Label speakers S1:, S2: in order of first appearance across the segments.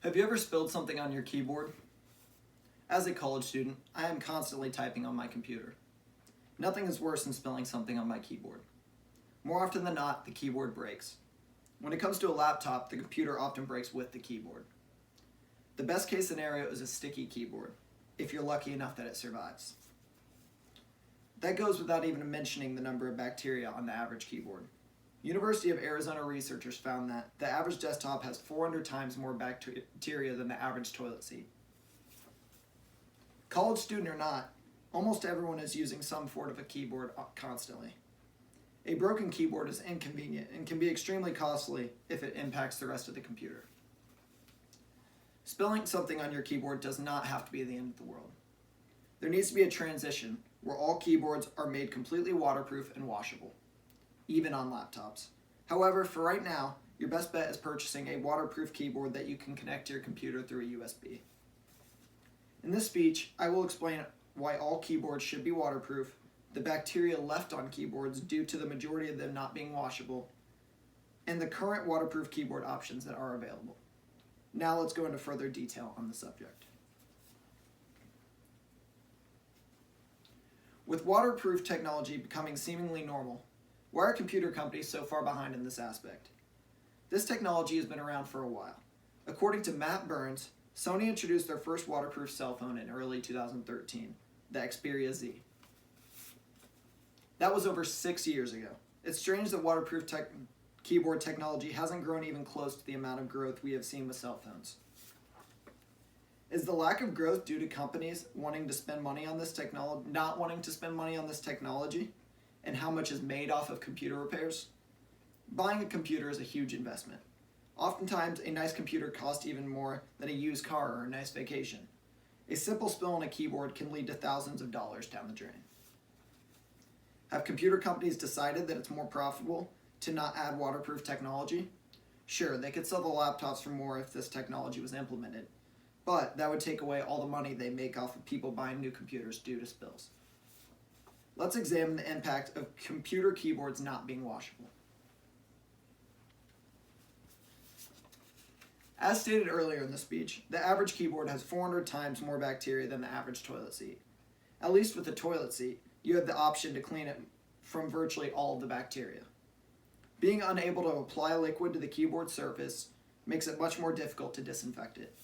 S1: Have you ever spilled something on your keyboard? As a college student, I am constantly typing on my computer. Nothing is worse than spilling something on my keyboard. More often than not, the keyboard breaks. When it comes to a laptop, the computer often breaks with the keyboard. The best case scenario is a sticky keyboard, if you're lucky enough that it survives. That goes without even mentioning the number of bacteria on the average keyboard. University of Arizona researchers found that the average desktop has 400 times more bacteria than the average toilet seat. College student or not, almost everyone is using some form of a keyboard constantly. A broken keyboard is inconvenient and can be extremely costly if it impacts the rest of the computer. Spilling something on your keyboard does not have to be the end of the world. There needs to be a transition where all keyboards are made completely waterproof and washable, even on laptops. However, for right now, your best bet is purchasing a waterproof keyboard that you can connect to your computer through a USB. In this speech, I will explain why all keyboards should be waterproof, the bacteria left on keyboards due to the majority of them not being washable, and the current waterproof keyboard options that are available. Now let's go into further detail on the subject. With waterproof technology becoming seemingly normal, why are computer companies so far behind in this aspect? This technology has been around for a while. According to Matt Burns, Sony introduced their first waterproof cell phone in early 2013, the Xperia Z. That was over 6 years ago. It's strange that waterproof keyboard technology hasn't grown even close to the amount of growth we have seen with cell phones. Is the lack of growth due to companies wanting to spend money on this technology, not wanting to spend money on this technology, and how much is made off of computer repairs? Buying a computer is a huge investment. Oftentimes, a nice computer costs even more than a used car or a nice vacation. A simple spill on a keyboard can lead to thousands of dollars down the drain. Have computer companies decided that it's more profitable to not add waterproof technology? Sure, they could sell the laptops for more if this technology was implemented, but that would take away all the money they make off of people buying new computers due to spills. Let's examine the impact of computer keyboards not being washable. As stated earlier in the speech, the average keyboard has 400 times more bacteria than the average toilet seat. At least with the toilet seat, you have the option to clean it from virtually all of the bacteria. Being unable to apply liquid to the keyboard surface makes it much more difficult to disinfect it.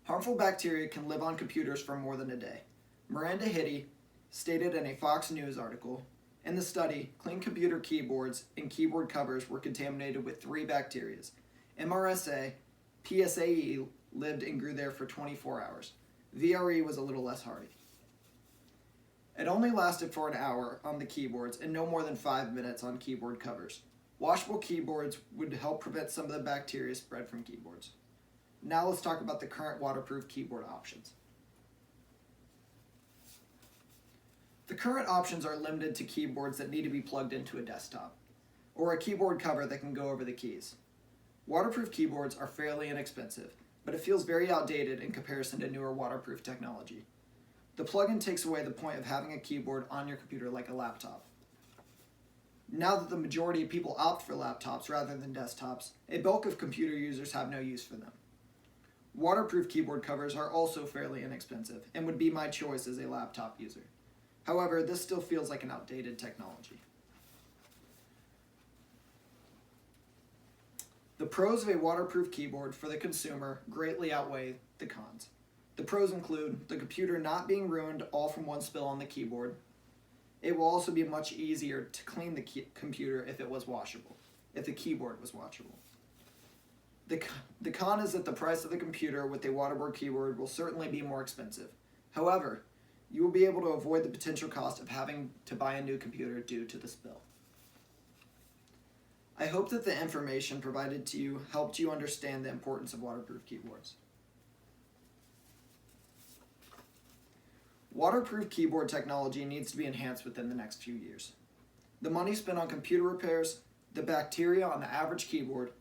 S1: Harmful bacteria can live on computers for more than a day. Miranda Hiddey stated in a Fox News article, in the study, clean computer keyboards and keyboard covers were contaminated with 3 bacteria. MRSA, PSAE lived and grew there for 24 hours. VRE was a little less hardy. It only lasted for an hour on the keyboards and no more than 5 minutes on keyboard covers. Washable keyboards would help prevent some of the bacteria spread from keyboards. Now let's talk about the current waterproof keyboard options. The current options are limited to keyboards that need to be plugged into a desktop, or a keyboard cover that can go over the keys. Waterproof keyboards are fairly inexpensive, but it feels very outdated in comparison to newer waterproof technology. The plugin takes away the point of having a keyboard on your computer like a laptop. Now that the majority of people opt for laptops rather than desktops, a bulk of computer users have no use for them. Waterproof keyboard covers are also fairly inexpensive and would be my choice as a laptop user. However, this still feels like an outdated technology. The pros of a waterproof keyboard for the consumer greatly outweigh the cons. The pros include the computer not being ruined all from one spill on the keyboard. It will also be much easier to clean the computer if it was washable, if the keyboard was washable. The con is that the price of the computer with a waterproof keyboard will certainly be more expensive. However, you will be able to avoid the potential cost of having to buy a new computer due to the spill. I hope that the information provided to you helped you understand the importance of waterproof keyboards. Waterproof keyboard technology needs to be enhanced within the next few years. The money spent on computer repairs, the bacteria on the average keyboard,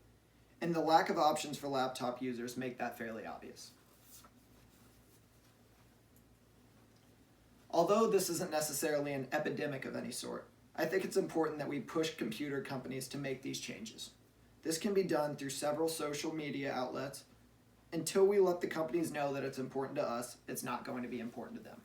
S1: and the lack of options for laptop users make that fairly obvious. Although this isn't necessarily an epidemic of any sort, I think it's important that we push computer companies to make these changes. This can be done through several social media outlets. Until we let the companies know that it's important to us, it's not going to be important to them.